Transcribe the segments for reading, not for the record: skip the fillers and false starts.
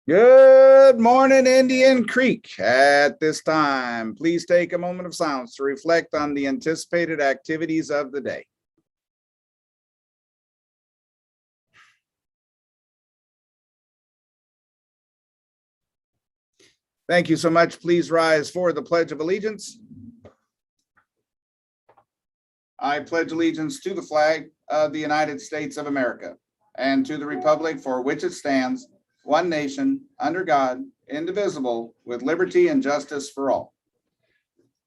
Good morning, Indian Creek. At this time, please take a moment of silence to reflect on the anticipated activities of the day. Thank you so much. Please rise for the Pledge of Allegiance. I pledge allegiance to the flag of the United States of America and to the republic for which it stands, one nation, under God, indivisible, with liberty and justice for all.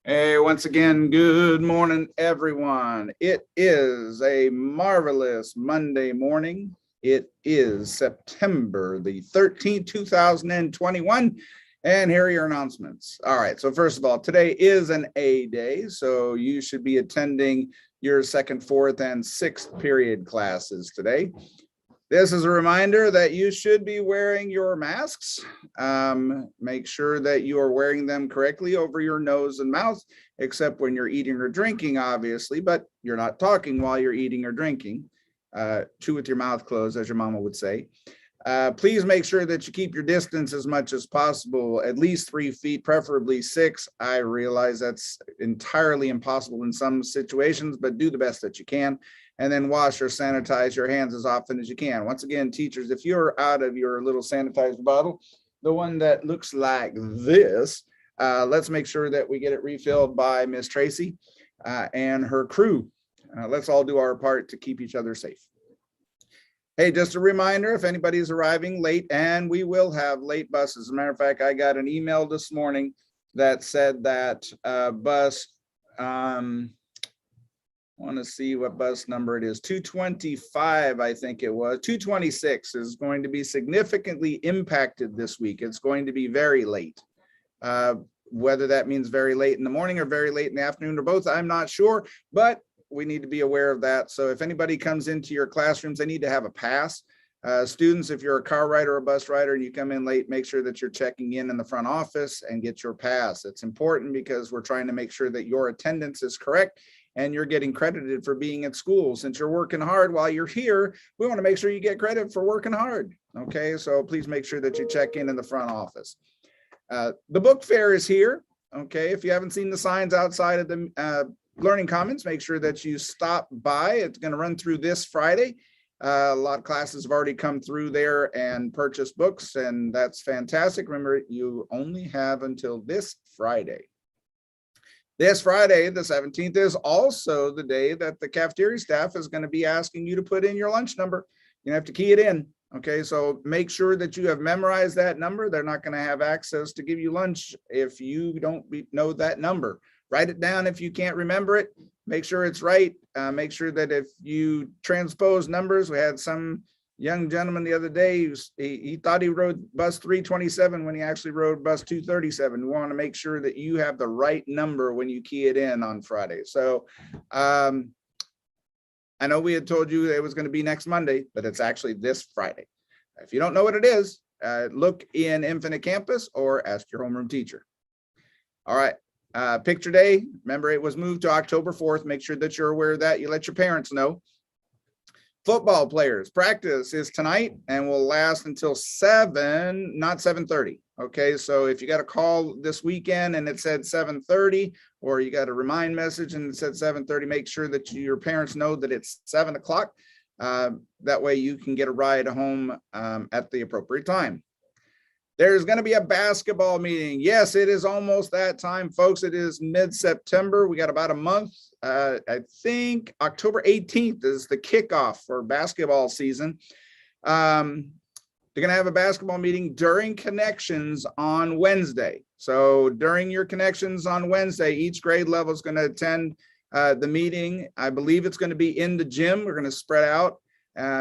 Hey, once again, good morning, everyone. It is a marvelous Monday morning. It is September the 13th, 2021. And here are your announcements. All right, so first of all, today is an A day, so you should be attending your second, fourth, and sixth period classes today. This is a reminder that you should be wearing your masks. Make sure that you are wearing them correctly over your nose and mouth, except when you're eating or drinking, obviously, but you're not talking while you're eating or drinking. Chew with your mouth closed, as your mama would say. Please make sure that you keep your distance as much as possible, at least 3 feet, preferably 6. I realize that's entirely impossible in some situations, but do the best that you can. And then wash or sanitize your hands as often as you can. Once again, teachers, if you're out of your little sanitizer bottle, the one that looks like this, let's make sure that we get it refilled by Miss Tracy and her crew. Let's all do our part to keep each other safe. Hey, just a reminder, if anybody's arriving late, and we will have late buses. As a matter of fact, I got an email this morning that said that bus, I want to see what bus number it is, 225, I think it was, 226 is going to be significantly impacted this week. It's going to be very late. Whether that means very late in the morning or very late in the afternoon or both, I'm not sure, but we need to be aware of that. So if anybody comes into your classrooms, they need to have a pass. Students, if you're a car rider or a bus rider and you come in late, make sure that you're checking in the front office and get your pass. It's important because we're trying to make sure that your attendance is correct and you're getting credited for being at school. Since you're working hard while you're here, we want to make sure you get credit for working hard. Okay, so please make sure that you check in the front office. The book fair is here. Okay, if you haven't seen the signs outside of the Learning Commons, make sure that you stop by. It's going to run through this Friday. A lot of classes have already come through there and purchased books, and that's fantastic. Remember, you only have until this Friday. This Friday, the 17th, is also the day that the cafeteria staff is going to be asking you to put in your lunch number. You have to key it in. Okay, so make sure that you have memorized that number. They're not going to have access to give you lunch if you don't know that number. Write it down if you can't remember it. Make sure it's right. Make sure that if you transpose numbers, we had some young gentleman the other day, he thought he rode bus 327 when he actually rode bus 237. We want to make sure that you have the right number when you key it in on Friday. So I know we had told you it was going to be next Monday, but it's actually this Friday. If you don't know what it is, look in Infinite Campus or ask your homeroom teacher. All right. Picture day, remember it was moved to October 4th. Make sure that you're aware of that. You let your parents know. Football players, practice is tonight and will last until 7, not 7:30. Okay, so if you got a call this weekend and it said 7:30, or you got a remind message and it said 7:30, make sure that your parents know that it's 7 o'clock. That way you can get a ride home at the appropriate time. There's going to be a basketball meeting. Yes, it is almost that time, folks. It is mid-September. We got about a month. I think October 18th is the kickoff for basketball season. They're going to have a basketball meeting during connections on Wednesday. So during your connections on Wednesday, each grade level is going to attend the meeting. I believe it's going to be in the gym. We're going to spread out,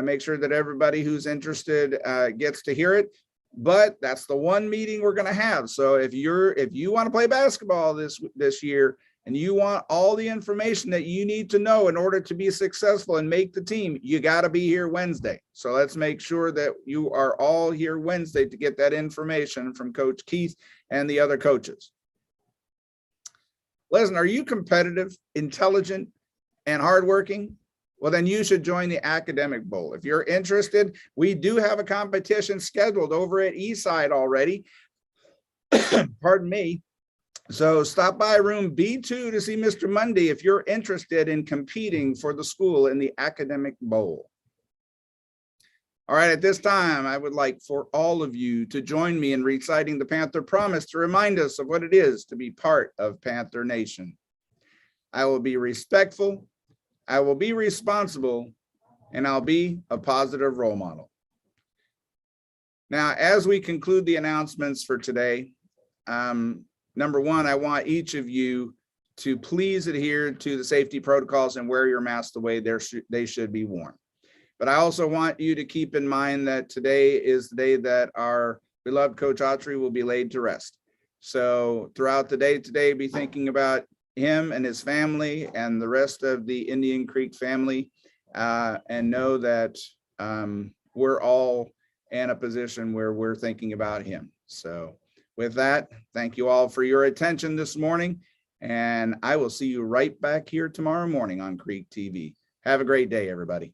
make sure that everybody who's interested gets to hear it. But that's the one meeting we're going to have. So if you want to play basketball this year and you want all the information that you need to know in order to be successful and make the team, you got to be here Wednesday. So let's make sure that you are all here Wednesday to get that information from Coach Keith and the other coaches. Listen, are you competitive, intelligent, and hardworking? well, then you should join the Academic Bowl. If you're interested, we do have a competition scheduled over at Eastside already. Pardon me. So stop by room B2 to see Mr. Mundy if you're interested in competing for the school in the Academic Bowl. All right, at this time, I would like for all of you to join me in reciting the Panther Promise to remind us of what it is to be part of Panther Nation. I will be respectful, I will be responsible, and I'll be a positive role model. Now, as we conclude the announcements for today, number one, I want each of you to please adhere to the safety protocols and wear your mask the way they should be worn. But I also want you to keep in mind that today is the day that our beloved Coach Autry will be laid to rest. So throughout the day today, be thinking about him and his family and the rest of the Indian Creek family, and know that we're all in a position where we're thinking about him. So with that, thank you all for your attention this morning, and I will see you right back here tomorrow morning on Creek TV. Have a great day, everybody.